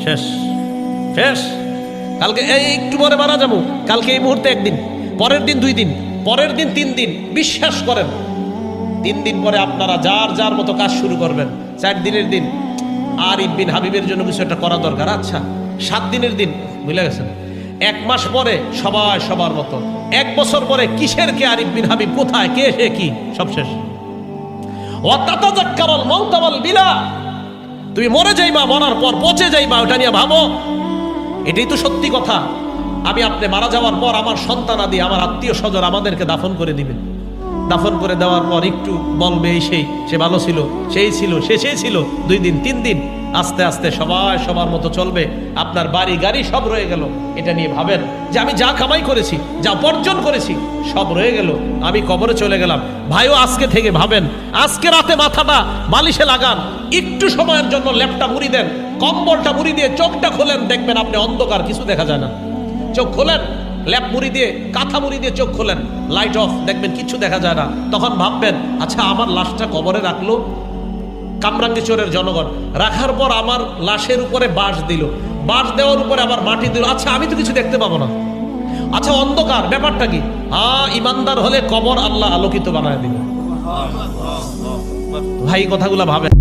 শেষ শেষ। কালকে এই একটু পরে মারা যাবো, কালকে এই মুহূর্তে একদিন, পরের দিন 2 দিন, পরের দিন 3 দিন। বিশ্বাস করেন 3 দিন পরে আপনারা যার যার মতো কাজ শুরু করবেন। 4 দিনের দিন আরিফ বিন হাবিবের জন্য কিছু একটা করা দরকার, আচ্ছা 7 দিনের দিন ভুলে গেছেন। 1 মাস পরে সবাই সবার মতো, 1 বছর পরে কিসের কে আরিফ বিন হাবিব, কোথায় কে সে কি, সব শেষ। ওয়াতাতাযাক্কারুল মাউতা ওয়াল বিলা, তুমি মরে যাইবা, মরার পর পচে যাইবা, ওটা নিয়ে ভাবো। এটাই তো সত্যি কথা। আমি আপনি মারা যাওয়ার পর আমার সন্তানাদি, আমার আত্মীয় স্বজন আমাদেরকে দাফন করে দিবেন। দাফন করে দেওয়ার পর একটু বলবে এই সেই, সে ভালো ছিল, সেই ছিল, সেই ছিল। 2 দিন 3 দিন, আস্তে আস্তে সবাই সবার মতো চলবে। আপনার বাড়ি গাড়ি সব রয়ে গেল। এটা নিয়ে ভাবেন যে আমি যা কামাই করেছি, যা উপার্জন করেছি, সব রয়ে গেল, আমি কবরে চলে গেলাম। ভাইও আজকে থেকে ভাবেন, আজকে রাতে মাথাটা বালিশে লাগান, একটু সময়ের জন্য ল্যাপটা মুড়ি দেন, কম্বলটা মুড়ি দিয়ে চোখটা খোলেন, দেখবেন আপনি অন্ধকার, কিছু দেখা যায় না। চোখ খোলেন, ল্যাপ মুড়ি দিয়ে, কাঁথা মুড়ি দিয়ে চোখ খোলেন, লাইট অফ, দেখবেন কিছু দেখা যায় না। তখন ভাববেন, আচ্ছা আমার লাশটা কবরে রাখলো কামরাঙ্গীরচরের জনগণ, রাখার পর আমার লাশের উপরে বাঁশ দিল, বাঁশ দেওয়ার উপরে আবার মাটি দিল, আচ্ছা আমি তো কিছু দেখতে পাবো না। আচ্ছা অন্ধকার, ব্যাপারটা কি? ইমানদার হলে কবর আল্লাহ আলোকিত বানায় দিল। ভাই কথাগুলো ভাবেন।